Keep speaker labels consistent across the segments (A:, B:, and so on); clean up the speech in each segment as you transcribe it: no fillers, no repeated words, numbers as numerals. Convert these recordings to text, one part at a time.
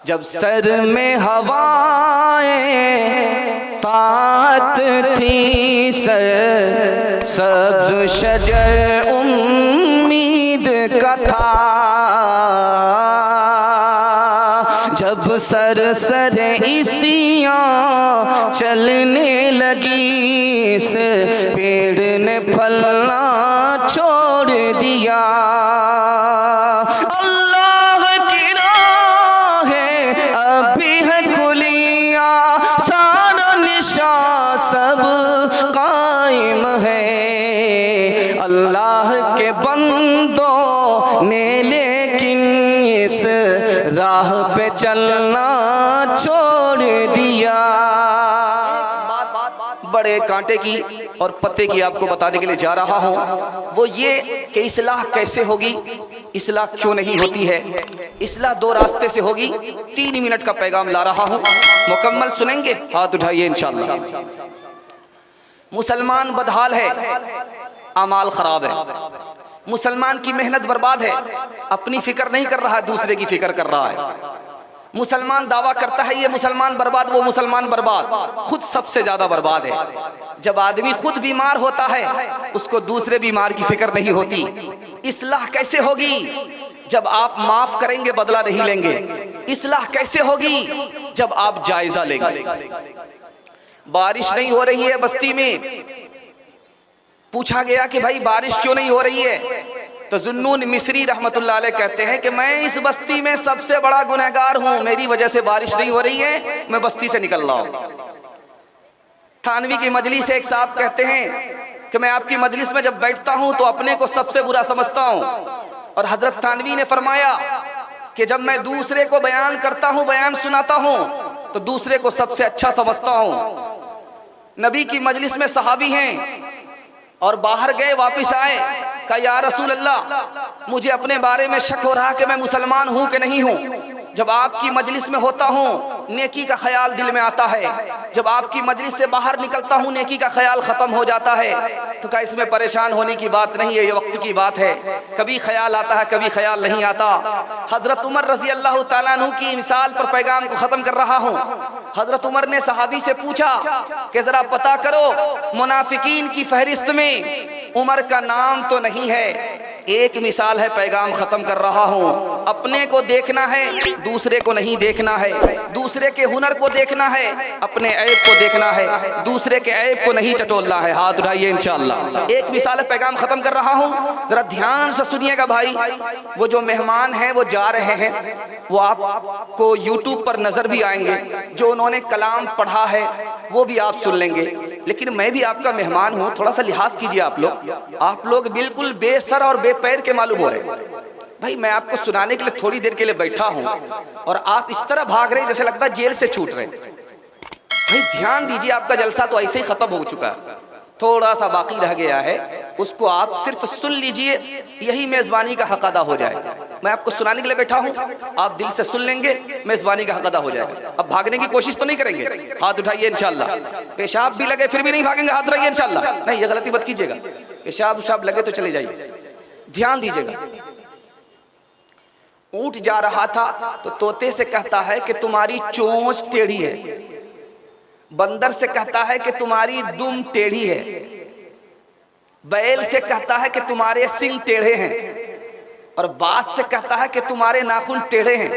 A: जब सर में हवाएं तात थी, सर सब्ज शजर उम्मीद का था। जब सर इसियां चलने लगी, इस पेड़ ने फलना छोड़ दिया। अल्लाह की राहें अभी है खुलियां, सारा निशान सब कायम है। अल्लाह के बंदों ने लेकिन इस राह पे चलना छोड़ दिया। बड़े कांटे की और पत्ते की आपको बताने के लिए जा रहा हूं, वो ये कि इस्लाह कैसे होगी, इस्लाह क्यों नहीं होती है। इस्लाह दो रास्ते से होगी। 3 मिनट का पैगाम ला रहा हूं, मुकम्मल सुनेंगे, हाथ उठाइए इंशाअल्लाह। मुसलमान बदहाल है, अमाल खराब है। मुसलमान की मेहनत बर्बाद है, अपनी फिक्र नहीं कर रहा है, दूसरे की फिक्र कर रहा है। मुसलमान दावा करता है ये मुसलमान बर्बाद, वो मुसलमान बर्बाद, खुद सबसे ज्यादा बर्बाद है। जब आदमी खुद बीमार होता है, उसको दूसरे बीमार की फिक्र नहीं होती। इस्लाह कैसे होगी? जब आप माफ करेंगे, बदला नहीं लेंगे। इस्लाह कैसे होगी? जब आप जायजा लेंगे। बारिश नहीं हो रही है बस्ती में, पूछा गया कि भाई बारिश क्यों नहीं हो रही है, तो जुन्नून मिस्री रहमतुल्लाह अलैह कहते हैं कि मैं इस बस्ती में सबसे बड़ा गुनहगार हूं, मेरी वजह से बारिश नहीं हो रही है, मैं बस्ती से निकल रहा हूं। थानवी की मजलिस से एक साहब कहते हैं कि मैं आपकी मजलिस में जब बैठता हूं तो अपने को सबसे बुरा समझता हूं, और हजरत थानवी ने फरमाया कि जब मैं दूसरे को बयान करता हूं, बयान सुनाता हूं, तो दूसरे को सबसे अच्छा समझता हूं। नबी की मजलिस में सहाबी हैं और बाहर गए, वापस आए, कहा या रसूल अल्लाह, मुझे अपने बारे में शक हो रहा कि मैं मुसलमान हूं कि नहीं हूं। जब आपकी मजलिस में होता हूं, नेकी का ख्याल दिल में आता है, जब आपकी मजलिस से बाहर निकलता हूं, नेकी का ख्याल खत्म हो जाता है। तो क्या इसमें परेशान होने की बात नहीं है, ये वक्त की बात है। कभी ख्याल आता है, कभी ख्याल नहीं आता। हजरत उमर रजी अल्लाह ताला अन्हु की मिसाल पर पैगाम को खत्म कर रहा हूं। हजरत उमर ने सहाबी से पूछा कि जरा पता करो, मुनाफिकीन की फहरिस्त में उमर का नाम तो नहीं है। एक मिसाल है, पैगाम खत्म कर रहा हूं। अपने को देखना है, दूसरे को नहीं देखना है। दूसरे के हुनर को देखना है, अपने ऐब को देखना है, दूसरे के ऐब को नहीं टटोलना है। हाथ उठाइए इंशाअल्लाह। एक मिसाल है, पैगाम खत्म कर रहा हूं, जरा ध्यान से सुनिएगा भाई। वो जो मेहमान हैं वो जा रहे हैं, वो आपको यूट्यूब पर नजर भी आएंगे। जो उन्होंने कलाम पढ़ा है वो भी आप सुन लेंगे, लेकिन मैं भी आपका मेहमान हूं, थोड़ा सा लिहाज कीजिए। आप लोग बिल्कुल बेसर और बेपैर के मालूम हो रहे भाई। मैं आपको सुनाने के लिए थोड़ी देर के लिए बैठा हूं और आप इस तरह भाग रहे जैसे लगता है जेल से छूट रहे। भाई ध्यान दीजिए, आपका जलसा तो ऐसे ही खत्म हो चुका है, थोड़ा सा बाकी रह गया है, उसको आप सिर्फ सुन लीजिए, यही मेजबानी का हक अदा हो जाएगा। मैं आपको सुनाने के लिए बैठा हूं, आप दिल से सुन लेंगे, मेजबानी का हक अदा हो जाएगा। अब भागने की कोशिश तो नहीं करेंगे, हाथ उठाइए इंशाल्लाह। पेशाब भी लगे फिर भी नहीं भागेंगे, हाथ उठाइए इंशाल्लाह। नहीं, ये गलती मत कीजिएगा, पेशाब उशाब लगे तो चले जाइए। ध्यान दीजिएगा। ऊंट जा रहा था तो तोते से कहता है कि तुम्हारी चोंच टेढ़ी है, बंदर से कहता है कि तुम्हारी दुम टेढ़ी है, बैल से कहता है कि तुम्हारे सिंग टेढ़े हैं, और बाज से कहता है कि तुम्हारे नाखून टेढ़े हैं।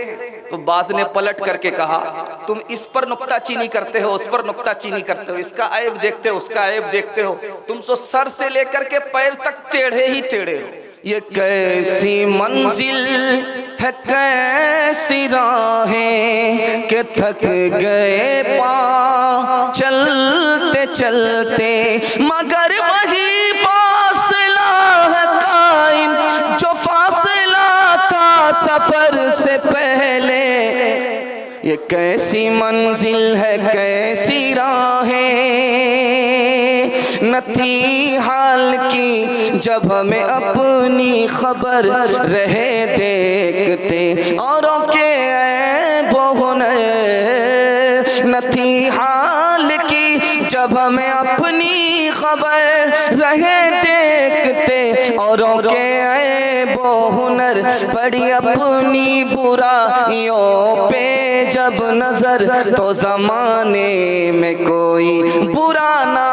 A: तो बाज ने पलट करके कहा, तुम इस पर नुक्ताचीनी करते हो, उस पर नुक्ताचीनी करते हो, इसका ऐब देखते हो, उसका ऐब देखते हो, तुम सो सर से लेकर के पैर तक टेढ़े ही टेढ़े हो। ये कैसी मंजिल है, कैसी राहें कि थक गए पाँव चलते चलते, मगर वही फासला है कायम जो फासला था सफर से पहले। ये कैसी मंजिल है, कैसी राहें न थी हाल की जब हमें अपनी खबर रहे देखते, औरों के ऐबो हुनर न थी हाल की जब हमें अपनी खबर रहे देखते, औरों के ऐबो हुनर बड़ी अपनी बुराइयों पे जब नजर तो जमाने में कोई बुरा ना